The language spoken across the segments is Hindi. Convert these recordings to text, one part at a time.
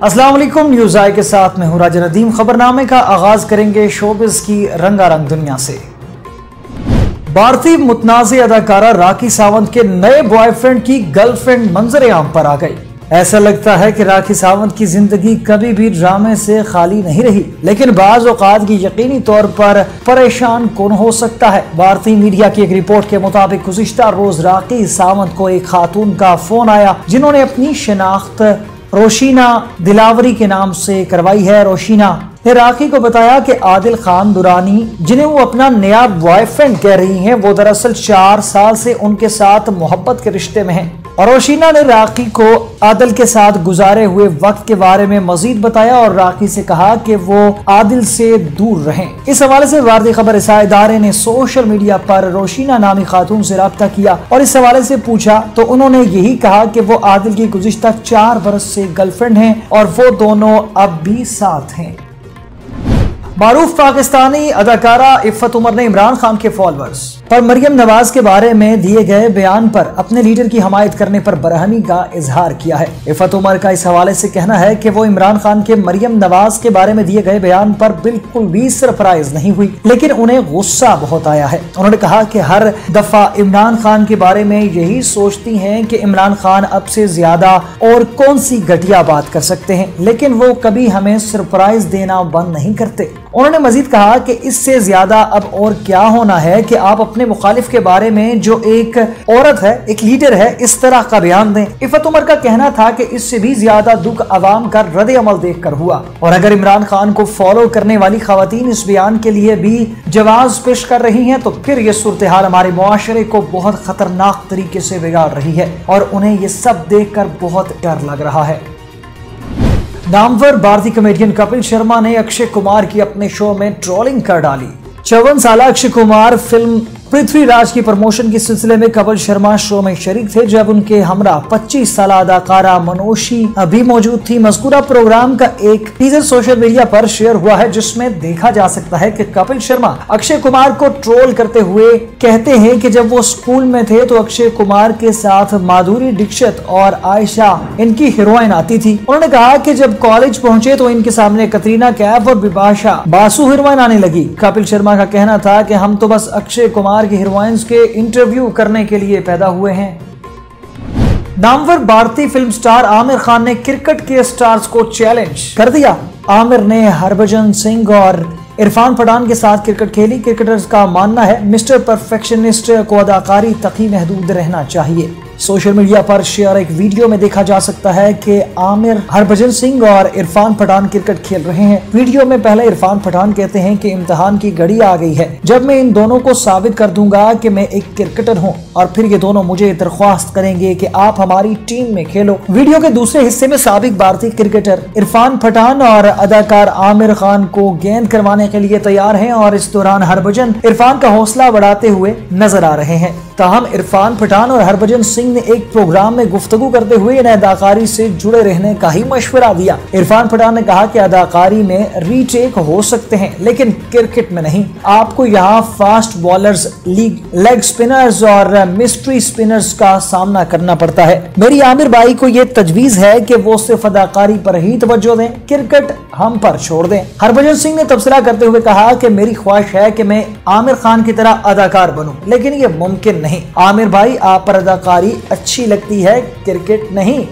अस्सलाम वालेकुम, न्यूज़ आई के साथ मैं हूं राजा नदीम। खबरनामे का आगाज करेंगे शोबिज़ की रंगारंग दुनिया से। भारतीय मुतनाज़ अदाकारा राखी सावंत के नए बॉयफ्रेंड की गर्लफ्रेंड मंजर आम पर आ गई। ऐसा लगता है कि राखी सावंत की जिंदगी कभी भी ड्रामे से खाली नहीं रही, लेकिन बाज़ औक़ात की यकीनी तौर पर परेशान कौन हो सकता है। भारतीय मीडिया की एक रिपोर्ट के मुताबिक गुज़िश्ता रोज राखी सावंत को एक खातून का फोन आया जिन्होंने अपनी शनाख्त रोशीना दिलावरी के नाम से करवाई है। रोशीना ने राखी को बताया कि आदिल खान दुरानी, जिन्हें वो अपना नया बॉयफ्रेंड कह रही हैं, वो दरअसल 4 साल से उनके साथ मोहब्बत के रिश्ते में हैं। और रोशीना ने राखी को आदिल के साथ गुजारे हुए वक्त के बारे में मजीद बताया और राखी से कहा कि वो आदिल से दूर रहें। इस हवाले से भारतीय खबर रसाई इदारे ने सोशल मीडिया पर रोशीना नामी खातून से राब्ता किया और इस हवाले से पूछा तो उन्होंने यही कहा कि वो आदिल की गुज़िश्ता 4 बरस से गर्लफ्रेंड हैं और वो दोनों अब भी साथ हैं। मारूफ पाकिस्तानी अदाकारा इफ़त उमर ने इमरान खान के फॉलोअर्स पर मरियम नवाज के बारे में दिए गए बयान पर अपने लीडर की हमायत करने पर बरहमी का इजहार किया है। इफ़त उमर का इस हवाले से कहना है कि वो इमरान खान के मरियम नवाज के बारे में दिए गए बयान पर बिल्कुल भी सरप्राइज नहीं हुई, लेकिन उन्हें गुस्सा बहुत आया है। उन्होंने कहा कि हर दफा इमरान खान के बारे में यही सोचती हैं कि इमरान खान अब से ज्यादा और कौन सी घटिया बात कर सकते हैं, लेकिन वो कभी हमें सरप्राइज देना बंद नहीं करते। उन्होंने मजीद कहा कि इससे ज्यादा अब और क्या होना है कि आप अपने मुखालिफ के बारे में, जो एक औरत है, एक लीडर है, इस तरह का बयान दें। इफ़त उमर का कहना था कि इससे भी ज्यादा दुख अवाम का रद्द अमल देख कर हुआ और अगर इमरान खान को फॉलो करने वाली खवातीन इस बयान के लिए भी जवाब पेश कर रही हैं तो फिर ये सूरत हाल हमारे मुआशरे को बहुत खतरनाक तरीके से बिगाड़ रही है और उन्हें ये सब देख कर बहुत डर लग रहा है। नामवर भारतीय कॉमेडियन कपिल शर्मा ने अक्षय कुमार की अपने शो में ट्रोलिंग कर डाली। 54 साल अक्षय कुमार फिल्म पृथ्वीराज की प्रमोशन के सिलसिले में कपिल शर्मा शो में शरीक थे, जब उनके हमरा 25 साल अदाकारा मनोशी भी मौजूद थी। मज़कूरा प्रोग्राम का एक टीजर सोशल मीडिया पर शेयर हुआ है जिसमें देखा जा सकता है कि कपिल शर्मा अक्षय कुमार को ट्रोल करते हुए कहते हैं कि जब वो स्कूल में थे तो अक्षय कुमार के साथ माधुरी दीक्षित और आयशा इनकी हीरोइन आती थी। उन्होंने कहा कि जब कॉलेज पहुंचे तो इनके सामने कतरीना कैफ और बिपाशा बासु हीरोइन आने लगी। कपिल शर्मा का कहना था कि हम तो बस अक्षय कुमार की हीरोइंस के इंटरव्यू करने के लिए पैदा हुए हैं। नामवर भारतीय फिल्म स्टार आमिर खान ने क्रिकेट के स्टार्स को चैलेंज कर दिया। आमिर ने हरभजन सिंह और इरफान पठान के साथ क्रिकेट खेली। क्रिकेटर्स का मानना है मिस्टर परफेक्शनिस्ट को अदाकारी तक ही महदूद रहना चाहिए। सोशल मीडिया पर शेयर एक वीडियो में देखा जा सकता है कि आमिर, हरभजन सिंह और इरफान पठान क्रिकेट खेल रहे हैं। वीडियो में पहले इरफान पठान कहते हैं कि इम्तिहान की घड़ी आ गई है, जब मैं इन दोनों को साबित कर दूंगा कि मैं एक क्रिकेटर हूं और फिर ये दोनों मुझे दरख्वास्त करेंगे कि आप हमारी टीम में खेलो। वीडियो के दूसरे हिस्से में साबिक भारतीय क्रिकेटर इरफान पठान और अदाकार आमिर खान को गेंद करवाने के लिए तैयार हैं और इस दौरान हरभजन इरफान का हौसला बढ़ाते हुए नजर आ रहे हैं। ताहम इरफान पठान और हरभजन सिंह ने एक प्रोग्राम में गुफ्तगू करते हुए इन्हें अदाकारी से जुड़े रहने का ही मशवरा दिया। इरफान पठान ने कहा कि अदाकारी में रीटेक हो सकते हैं लेकिन क्रिकेट में नहीं। आपको यहाँ फास्ट बॉलर्स, लेग स्पिनर्स और मिस्ट्री स्पिनर्स का सामना करना पड़ता है। मेरी आमिर भाई को ये तजवीज है कि वो सिर्फ अदाकारी पर ही तवज्जो दें, क्रिकेट हम पर छोड़ दें। हरभजन सिंह ने तबसरा करते हुए कहा कि मेरी ख्वाहिश है कि मैं आमिर खान की तरह अदाकार बनूं, लेकिन ये मुमकिन नहीं। आमिर भाई, आप पर अदाकारी अच्छी लगती है, क्रिकेट नहीं।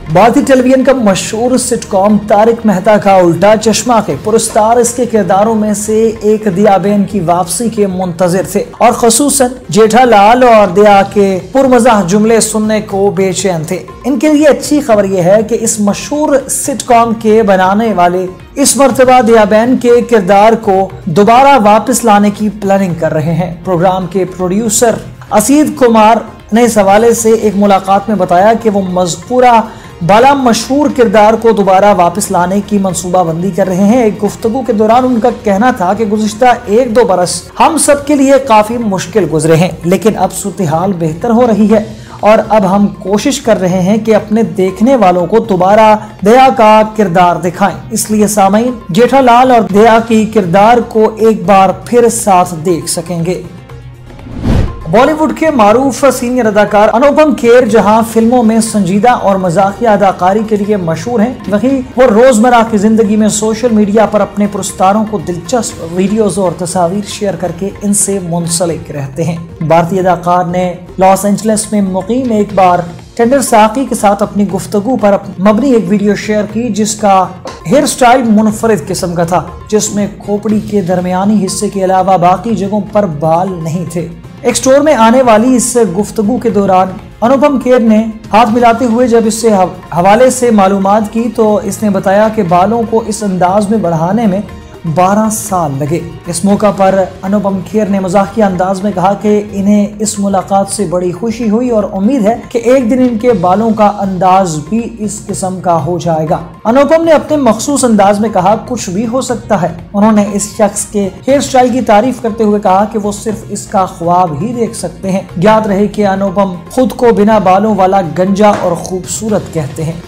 भारतीय टेलीविजन का मशहूर सिटकॉम तारिक मेहता का उल्टा चश्मा के पुरस्कार इसके किरदारों में से एक दयाबेन की वापसी के मुंतजिर थे और खसूसन जेठालाल और दया के पुरमज़ाह जुमले सुनने को बेचैन थे। इनके लिए अच्छी खबर यह है कि इस मशहूर सिटकॉम के बनाने वाले इस मर्तबा दयाबेन के किरदार को दोबारा वापस लाने की प्लानिंग कर रहे हैं। प्रोग्राम के प्रोड्यूसर असीद कुमार ने इस हवाले से एक मुलाकात में बताया कि वो मज़कूरा बाला मशहूर किरदार को दोबारा वापस लाने की मंसूबाबंदी कर रहे हैं। एक गुफ्तगू के दौरान उनका कहना था कि गुज़िश्ता 1-2 बरस हम सब के लिए काफी मुश्किल गुजरे हैं, लेकिन अब सूरत हाल बेहतर हो रही है और अब हम कोशिश कर रहे हैं कि अपने देखने वालों को दोबारा दया का किरदार दिखाएं। इसलिए सामईन जेठालाल और दया की किरदार को एक बार फिर साथ देख सकेंगे। बॉलीवुड के मारूफ सीनियर अदाकार अनुपम खेर जहां फिल्मों में संजीदा और मजाकिया अदाकारी के लिए मशहूर हैं, वहीं वो रोजमर्रा की जिंदगी में सोशल मीडिया पर अपने पुरस्कारों को दिलचस्प वीडियोज और तस्वीर शेयर करके इनसे मुंसलिक रहते हैं। भारतीय अदाकार ने लॉस एंजलिस में मुकीम एक बार टेंडर साकी के साथ अपनी गुफ्तगू पर मबनी एक वीडियो शेयर की, जिसका हेयर स्टाइल मुनफरिद किस्म का था, जिसमें खोपड़ी के दरमियानी हिस्से के अलावा बाकी जगहों पर बाल नहीं थे। एक स्टोर में आने वाली इस गुफ्तगू के दौरान अनुपम खेर ने हाथ मिलाते हुए जब इससे हवाले से मालूमात की तो इसने बताया कि बालों को इस अंदाज में बढ़ाने में 12 साल लगे। इस मौका पर अनुपम खेर ने मजाकिया अंदाज में कहा कि इन्हें इस मुलाकात से बड़ी खुशी हुई और उम्मीद है कि एक दिन इनके बालों का अंदाज भी इस किस्म का हो जाएगा। अनुपम ने अपने मखसूस अंदाज में कहा, कुछ भी हो सकता है। उन्होंने इस शख्स के हेयर स्टाइल की तारीफ करते हुए कहा कि वो सिर्फ इसका ख्वाब ही देख सकते हैं। याद रहे कि अनुपम खुद को बिना बालों वाला गंजा और खूबसूरत कहते हैं।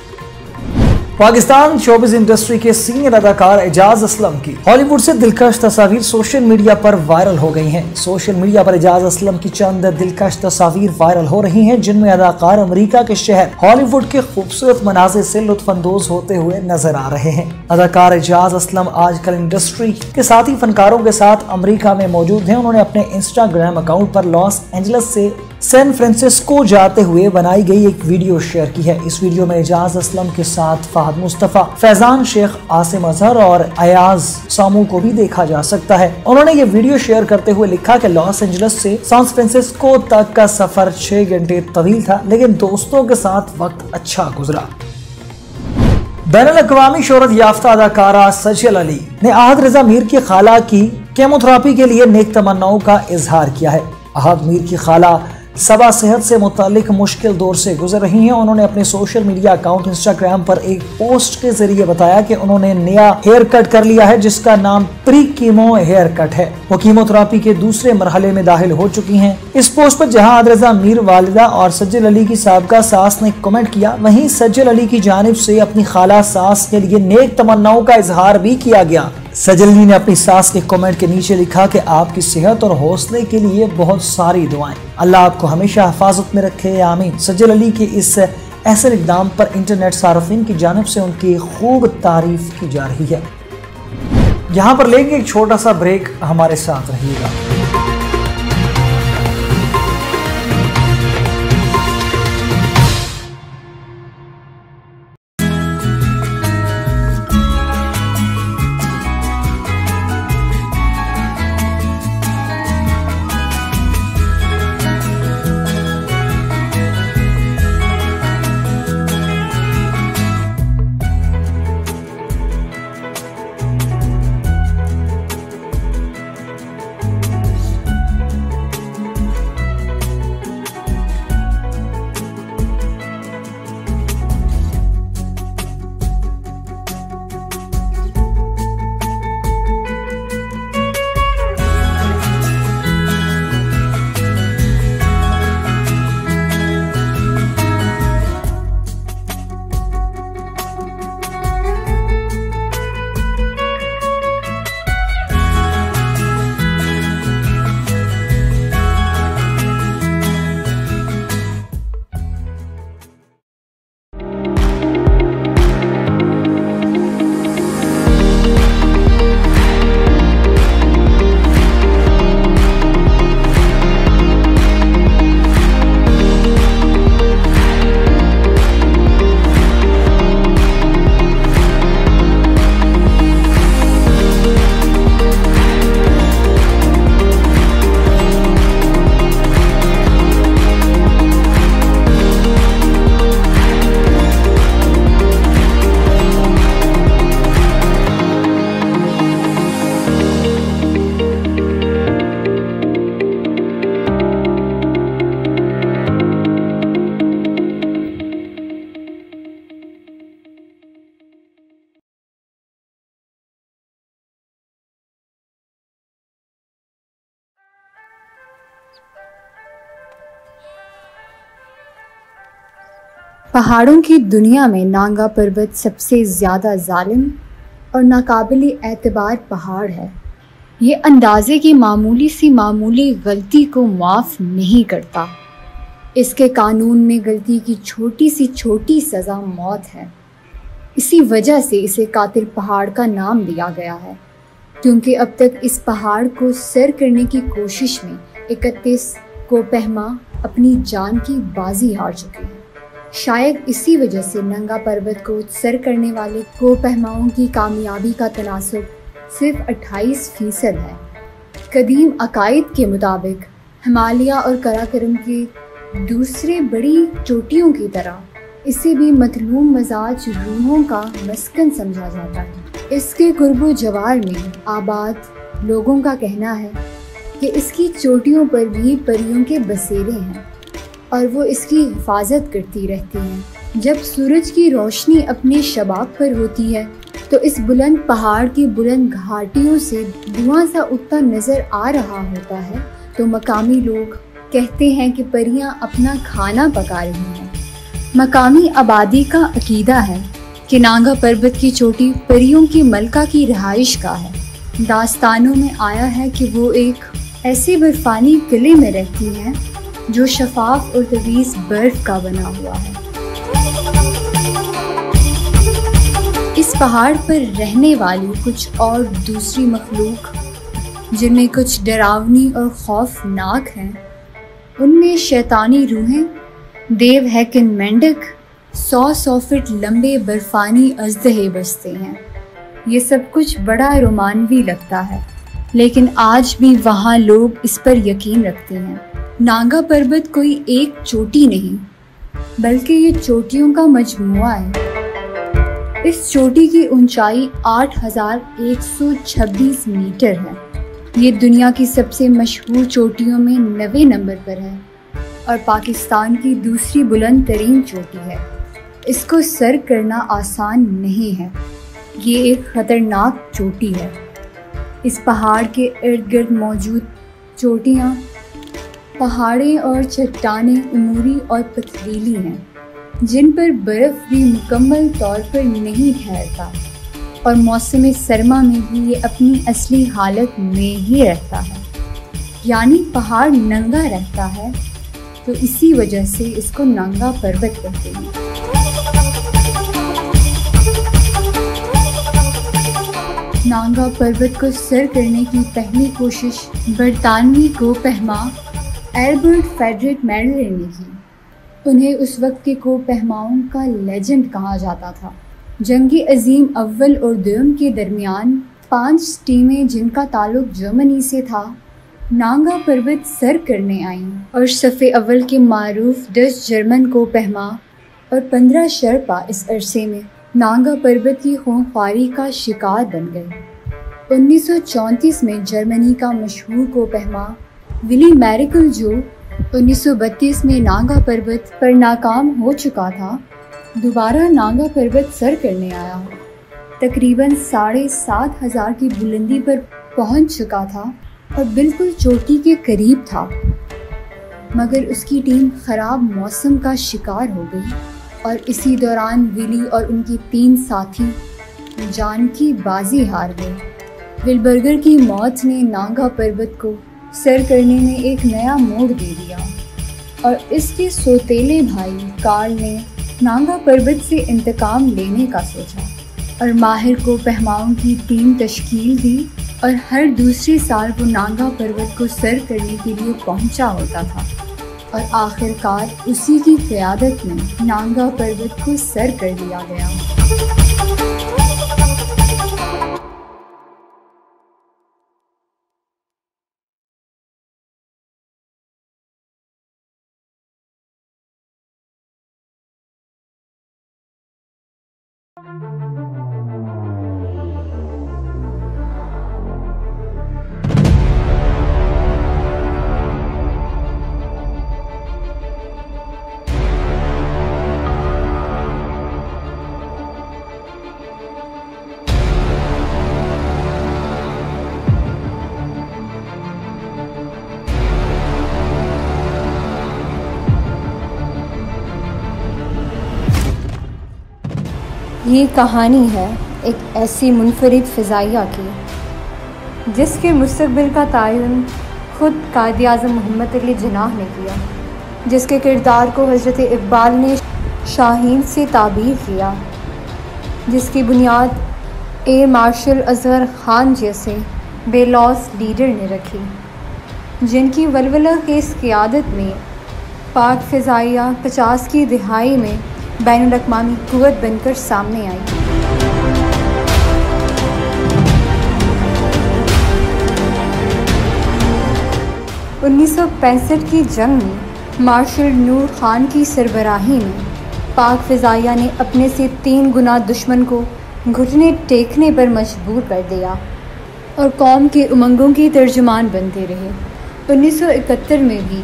पाकिस्तान शोबिज़ इंडस्ट्री के सीनियर अदाकार एजाज असलम की हॉलीवुड से दिलकश तस्वीर सोशल मीडिया पर वायरल हो गई हैं। सोशल मीडिया पर एजाज असलम की चंद दिलकश तस्वीर वायरल हो रही हैं, जिनमें अदाकार अमेरिका के शहर हॉलीवुड के खूबसूरत मनाज़िर से लुत्फानंदोज होते हुए नजर आ रहे हैं। अदाकार एजाज असलम आजकल इंडस्ट्री के साथी फनकारों के साथ अमेरिका में मौजूद हैं। उन्होंने अपने इंस्टाग्राम अकाउंट पर लॉस एंजलिस से सैन फ्रांसिस्को जाते हुए बनाई गई एक वीडियो शेयर की है। इस वीडियो में एजाज असलम के साथ फहद मुस्तफा, फैजान शेख, आसिम अजहर और अयाज सामू को भी देखा जा सकता है। उन्होंने ये वीडियो शेयर करते हुए लिखा कि लॉस एंजलिस से सैन फ्रांसिस्को तक का सफर 6 घंटे तवील था, लेकिन दोस्तों के साथ वक्त अच्छा गुजरा। बैनुल-अक़वामी शोहरत याफ्ता अदाकारा सजल अली ने अहद रजा मीर की खाला की केमोथेरेपी के लिए नेक तमन्नाओं का इजहार किया है। अहद मीर की खाला सबा सेहत से मुतालिक मुश्किल दौर से गुजर रही हैं। उन्होंने अपने सोशल मीडिया अकाउंट इंस्टाग्राम पर एक पोस्ट के जरिए बताया कि उन्होंने नया हेयर कट कर लिया है, जिसका नाम प्री कीमो हेयर कट है। वो कीमोथेरेपी के दूसरे मरहले में दाखिल हो चुकी हैं। इस पोस्ट पर जहां अहद रजा मीर वालिदा और सज्जल अली की साबका सास ने कमेंट किया, वहीं सज्जल अली की जानिब से अपनी खाला सास के लिए नेक तमन्नाओं का इजहार भी किया गया। सज्जल अली ने अपनी सास के कमेंट के नीचे लिखा कि आपकी सेहत और हौसले के लिए बहुत सारी दुआएं, अल्लाह आपको हमेशा हिफाजत में रखे, आमीन। सज्जल अली के इस ऐसे इक़दाम पर इंटरनेट सार्फिन की जानिब से उनकी खूब तारीफ की जा रही है। यहाँ पर लेंगे एक छोटा सा ब्रेक, हमारे साथ रहिएगा। पहाड़ों की दुनिया में नांगा पर्वत सबसे ज़्यादा जालिम और नाकाबिले एतबार पहाड़ है। ये अंदाजे की मामूली गलती को माफ़ नहीं करता। इसके कानून में गलती की छोटी सी छोटी सज़ा मौत है। इसी वजह से इसे कातिल पहाड़ का नाम दिया गया है, क्योंकि अब तक इस पहाड़ को सर करने की कोशिश में 31 कोपहमा अपनी जान की बाजी हार चुके हैं। शायद इसी वजह से नंगा पर्वत को सर करने वाले कोपहमाओं की कामयाबी का तनासुब सिर्फ 28% है। कदीम अकायद के मुताबिक हिमालय और कराकोरम की दूसरे बड़ी चोटियों की तरह इसे भी मतलूम मजाज रूहों का मस्कन समझा जाता है। इसके कुर्बो जवार में आबाद लोगों का कहना है कि इसकी चोटियों पर भी परियों के बसेरे हैं और वो इसकी हिफाजत करती रहती हैं। जब सूरज की रोशनी अपने शबाब पर होती है तो इस बुलंद पहाड़ की बुलंद घाटियों से धुआं सा उठता नजर आ रहा होता है तो मकामी लोग कहते हैं कि परियां अपना खाना पका रही हैं। मकामी आबादी का अकीदा है कि नांगा पर्वत की चोटी परियों की मलका की रिहाइश का है। दास्तानों में आया है कि वो एक ऐसे बर्फानी किले में रहती हैं जो शफाफ और तवीज़ बर्फ का बना हुआ है। इस पहाड़ पर रहने वाली कुछ और दूसरी मखलूक जिनमें कुछ डरावनी और खौफनाक हैं, उनमें शैतानी रूहें, देव हैकन मेंढक, 100 फीट लंबे बर्फानी अजदहे बसते हैं। ये सब कुछ बड़ा रोमानवी लगता है, लेकिन आज भी वहाँ लोग इस पर यकीन रखते हैं। नांगा पर्वत कोई एक चोटी नहीं, बल्कि ये चोटियों का मजमुआ है। इस चोटी की ऊंचाई 8126 मीटर है। ये दुनिया की सबसे मशहूर चोटियों में 9वें नंबर पर है और पाकिस्तान की दूसरी बुलंद तरीन चोटी है। इसको सर करना आसान नहीं है। ये एक ख़तरनाक चोटी है। इस पहाड़ के इर्द गिर्द मौजूद चोटियाँ, पहाड़ें और चट्टानें उमूरी और पथरीली हैं, जिन पर बर्फ़ भी मुकम्मल तौर पर नहीं ठहरता और मौसम सरमा में भी ये अपनी असली हालत में ही रहता है, यानी पहाड़ नंगा रहता है, तो इसी वजह से इसको नांगा पर्वत कहते हैं। नांगा पर्वत को सर करने की पहली कोशिश बरतानवी कोपहमा एल्बर्ट फेडरिक मैडलर ने की। उन्हें उस वक्त के कोपहमाओं का लेजेंड कहा जाता था। जंगी अजीम अव्वल और दोम के दरमियान 5 टीमें जिनका ताल्लुक जर्मनी से था, नांगा पर्वत सर करने आईं और सफ़े अव्वल के मारूफ 10 जर्मन कोपहमा और 15 शर्पा इस अरसे में नांगा पर्वत की खूंखारी का शिकार बन गए। 1934 में जर्मनी का मशहूर कोपहमा विली मैरिकल, जो 1932 में नांगा पर्वत पर नाकाम हो चुका था, दोबारा नांगा पर्वत सर करने आया। तकरीबन 7,500 की बुलंदी पर पहुंच चुका था और बिल्कुल चोटी के करीब था, मगर उसकी टीम ख़राब मौसम का शिकार हो गई और इसी दौरान विली और उनकी 3 साथी जान की बाजी हार गए। विलबर्गर की मौत ने नांगा पर्वत को सर करने में एक नया मोड़ दे दिया और इसके सौतेले भाई कार्ल ने नांगा पर्वत से इंतकाम लेने का सोचा और माहिर को पहमाओं की टीम तश्कील दी और हर दूसरे साल वो नांगा पर्वत को सर करने के लिए पहुंचा होता था और आखिरकार उसी की क़यादत में नांगा पर्वत को सर कर दिया गया। ये कहानी है एक ऐसी मुनफरिद फ़िज़ाइया की जिसके मुस्तकबिल का तयन ख़ुद कायद-ए-आज़म मोहम्मद अली जिन्नाह ने किया, जिसके किरदार को हज़रत इक़बाल ने शाहीन से ताबीर किया, जिसकी बुनियाद एयर मार्शल असगर ख़ान जैसे बेलौस लीडर ने रखी, जिनकी वलवला खेज़ क़ियादत में पाक फ़िज़ाइया 50 की दिहाई में बैनुल-अक़वामी क़ुव्वत बनकर सामने आई। उन्नीस सौ 65 की जंग में मार्शल नूर ख़ान की सरबराही में पाक फ़िज़ाइया ने अपने से 3 गुना दुश्मन को घुटने टेकने पर मजबूर कर दिया और कौम के उमंगों की तर्जुमान बनते रहे। 1971 में भी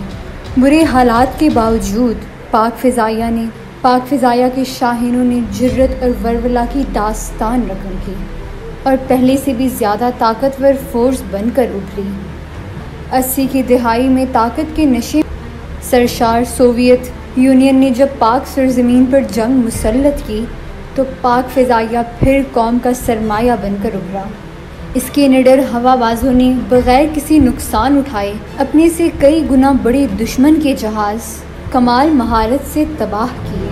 बुरे हालात के बावजूद पाक फ़िज़ाइया के शाहीनों ने जुर्रत और वलवला की दास्तान रकम की और पहले से भी ज़्यादा ताकतवर फ़ोर्स बनकर उभरी। 80 की दिहाई में ताकत के नशे सरशार सोवियत यूनियन ने जब पाक सरज़मीन पर जंग मुसल्लत की तो पाक फ़िज़ाइया फिर कौम का सरमाया बनकर उभरा। इसके निडर हवाबाजों ने बग़ैर किसी नुकसान उठाए अपने से कई गुना बड़े दुश्मन के जहाज़ कमाल महारत से तबाह किए।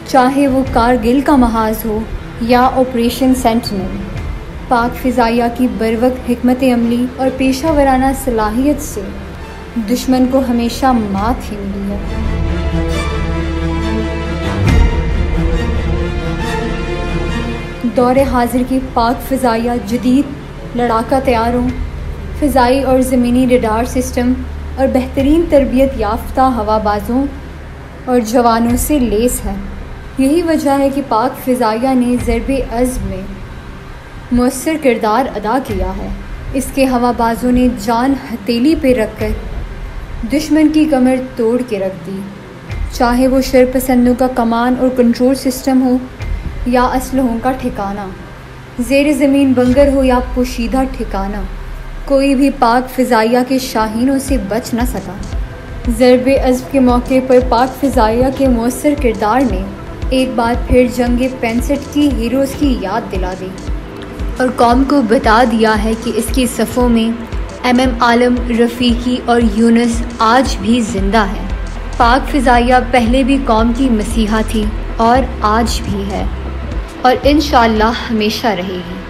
चाहे वो कारगिल का महाज हो या ऑपरेशन सेंटिनल, पाक फ़िज़ाइया की बरवक्त हिकमत अमली और पेशा वराना सलाहियत से दुश्मन को हमेशा मात ही मिली है। दौरे हाजिर की पाक फ़िज़ाइया जदीद लड़ाका तैयारों, फ़िज़ाई और ज़मीनी रडार सिस्टम और बेहतरीन तरबियत याफ्ता हवाबाज़ों और जवानों से लेस है। यही वजह है कि पाक फ़िज़ाइया ने ज़रबे अज़्म में मुअस्सर किरदार अदा किया है। इसके हवाबाज़ों ने जान हथेली पे रख कर दुश्मन की कमर तोड़ के रख दी, चाहे वो शरपसंदों का कमान और कंट्रोल सिस्टम हो या असलहों का ठिकाना, ज़ेर ज़मीन बंगर हो या पोशीदा ठिकाना, कोई भी पाक फ़िज़ाइया के शाहीनों से बच न सका। ज़रबे अज़्म के मौके पर पाक फ़िज़ाइया के मुअस्सर किरदार ने एक बार फिर जंग 65 की हीरोज़ की याद दिला दी और कौम को बता दिया है कि इसकी सफ़ों में MM आलम, रफ़ीकी और यूनुस आज भी ज़िंदा है। पाक फ़िज़ाइया पहले भी कौम की मसीहा थी और आज भी है और इंशाअल्लाह हमेशा रहेगी।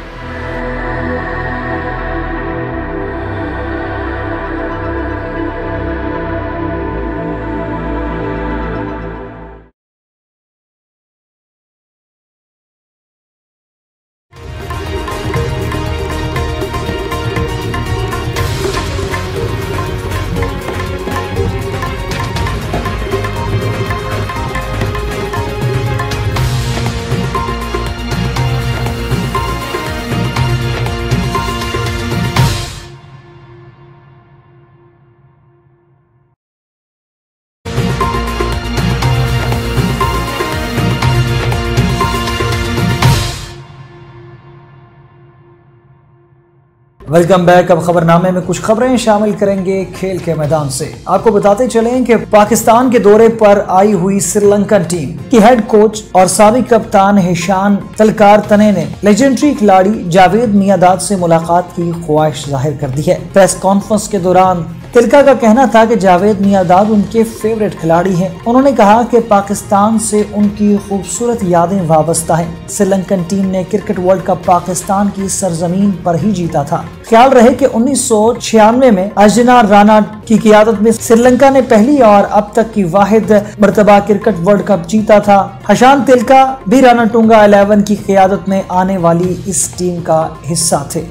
Welcome back. अब खबरनामे में कुछ खबरें शामिल करेंगे खेल के मैदान से। आपको बताते चलें कि पाकिस्तान के दौरे पर आई हुई श्रीलंकन टीम की हेड कोच और साबिक कप्तान हिशान तलकार तने ने लेजेंडरी खिलाड़ी जावेद मियांदाद से मुलाकात की ख्वाहिश जाहिर कर दी है। प्रेस कॉन्फ्रेंस के दौरान तिलका का कहना था कि जावेद मियांदाद उनके फेवरेट खिलाड़ी हैं। उन्होंने कहा कि पाकिस्तान से उनकी खूबसूरत यादें वाबस्ता हैं। श्रीलंकन टीम ने क्रिकेट वर्ल्ड कप पाकिस्तान की सरजमीन पर ही जीता था। ख्याल रहे कि 1996 में अजनार राणा की क़ियादत में श्रीलंका ने पहली और अब तक की वाहिद मर्तबा क्रिकेट वर्ल्ड कप जीता था। हिशान तिलका भी रणतुंगा 11 की क़ियादत में आने वाली इस टीम का हिस्सा थे।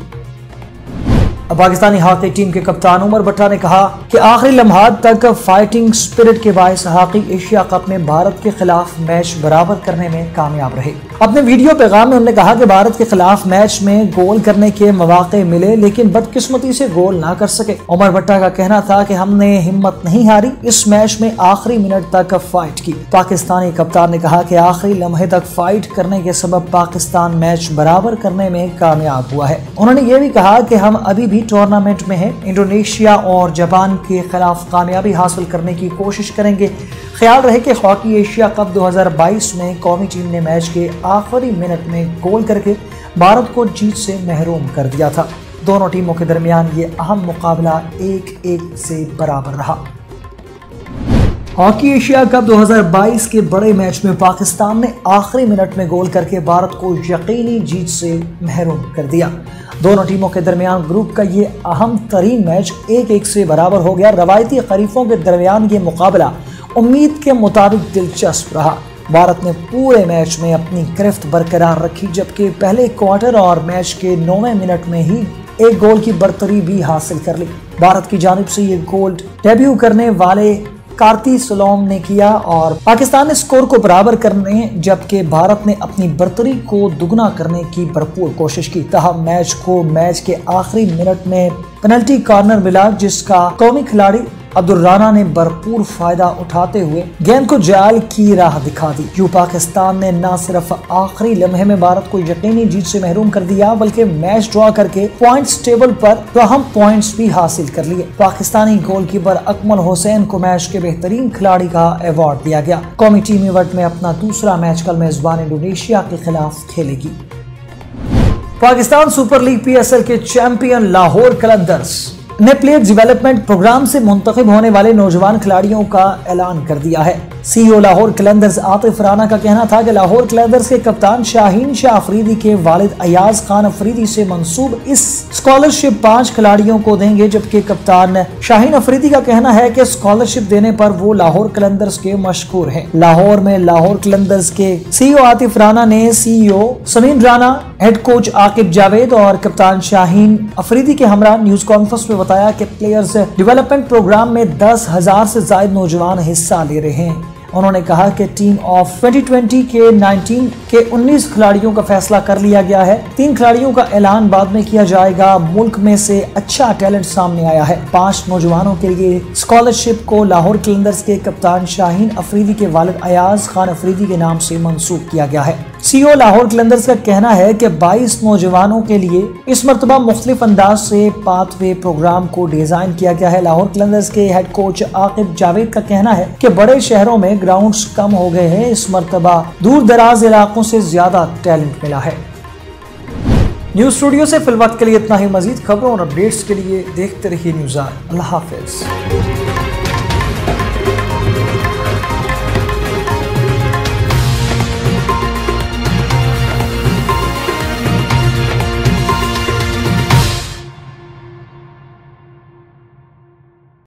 पाकिस्तानी हॉकी टीम के कप्तान उमर भट्टा ने कहा कि आखिरी लम्हात तक फाइटिंग स्पिरिट के बायस हॉकी एशिया कप में भारत के खिलाफ मैच बराबर करने में कामयाब रहे। अपने वीडियो पैगाम में उन्होंने कहा कि भारत के खिलाफ मैच में गोल करने के मौके मिले लेकिन बदकिस्मती से गोल ना कर सके। उमर भट्टा का कहना था कि हमने हिम्मत नहीं हारी, इस मैच में आखिरी मिनट तक फाइट की। पाकिस्तानी कप्तान ने कहा कि आखिरी लम्हे तक फाइट करने के सबब पाकिस्तान मैच बराबर करने में कामयाब हुआ है। उन्होंने ये भी कहा कि हम अभी भी भी टूर्नामेंट में है। इंडोनेशिया और जापान के खिलाफ कामयाबी हासिल करने की कोशिश करेंगे। ख्याल रहे कि हॉकी एशिया कप 2022 में कौमी टीम ने मैच के आखिरी मिनट में गोल करके भारत को जीत से महरूम कर दिया था। दोनों टीमों के दरमियान ये अहम मुकाबला 1-1 से बराबर रहा। हॉकी एशिया कप 2022 के बड़े मैच में पाकिस्तान ने आखिरी मिनट में गोल करके भारत को यकीनी जीत से महरूम कर दिया। दोनों टीमों के दरमियान ग्रुप का ये अहम तरीन मैच 1-1 से बराबर हो गया। रवायती खरीफों के दरमियान ये मुकाबला उम्मीद के मुताबिक दिलचस्प रहा। भारत ने पूरे मैच में अपनी गिरफ्त बरकरार रखी, जबकि पहले क्वार्टर और मैच के 9वें मिनट में ही एक गोल की बरतरी भी हासिल कर ली। भारत की जानिब से ये गोल डेब्यू करने वाले कार्ती सलोम ने किया और पाकिस्तान ने स्कोर को बराबर करने, जबकि भारत ने अपनी बरतरी को दुगना करने की भरपूर कोशिश की। तहम मैच के आखिरी मिनट में पेनल्टी कॉर्नर मिला, जिसका कौमी खिलाड़ी अब्दुल राना ने भरपूर फायदा उठाते हुए गेंद को जाल की राह दिखा दी। यूं पाकिस्तान ने न सिर्फ आखिरी लम्हे में भारत को यकीनी जीत से महरूम कर दिया, बल्कि मैच ड्रॉ करके पॉइंट्स टेबल पर अहम पॉइंट्स भी हासिल कर लिए। पाकिस्तानी गोलकीपर अकमल हुसैन को मैच के बेहतरीन खिलाड़ी का अवार्ड दिया गया। कौमी टीम इवेंट में अपना दूसरा मैच कल मेजबान इंडोनेशिया के खिलाफ खेलेगी। पाकिस्तान सुपर लीग PSL के चैंपियन लाहौर कलंदर्स ने प्लेयर डेवलपमेंट प्रोग्राम से मुंतखब होने वाले नौजवान खिलाड़ियों का ऐलान कर दिया है। CEO लाहौर कलंदर्स आतिफ राना का कहना था कि लाहौर कलंदर्स के कप्तान शाहीन शाह अफरीदी के वालिद अयाज खान अफरीदी से मंसूब इस स्कॉलरशिप 5 खिलाड़ियों को देंगे, जबकि कप्तान शाहीन अफरीदी का कहना है कि स्कॉलरशिप देने पर वो लाहौर कलंदर्स के मशहूर हैं। लाहौर में लाहौर कलंदर्स के CEO आतिफ राना ने CEO Sameen Rana, head coach Aqib Javed और कप्तान शाहीन अफरीदी के हमरा न्यूज कॉन्फ्रेंस में बताया कि प्लेयर्स डेवलपमेंट प्रोग्राम में 10,000 से ज्यादा नौजवान हिस्सा ले रहे हैं। उन्होंने कहा कि टीम ऑफ 2020 के 19 खिलाड़ियों का फैसला कर लिया गया है। 3 खिलाड़ियों का ऐलान बाद में किया जाएगा। मुल्क में से अच्छा टैलेंट सामने आया है। 5 नौजवानों के लिए स्कॉलरशिप को लाहौर कलंदर्स के कप्तान शाहीन अफरीदी के वालिद अयाज खान अफरीदी के नाम से मंसूब किया गया है। CEO लाहौर कलंदर्स का कहना है कि 22 नौजवानों के लिए इस मरतबा मुख्तलिफ अंदाज से पाथवे प्रोग्राम को डिजाइन किया गया है। लाहौर कलंदर्स के हेड कोच आकिब जावेद का कहना है कि बड़े शहरों में ग्राउंड्स कम हो गए हैं, इस मरतबा दूर दराज इलाकों से ज्यादा टैलेंट मिला है। न्यूज स्टूडियो से फिलवक्त के लिए इतना ही। मजीद खबरों और अपडेट्स के लिए देखते रहिए न्यूज़ आर। Allah Hafiz.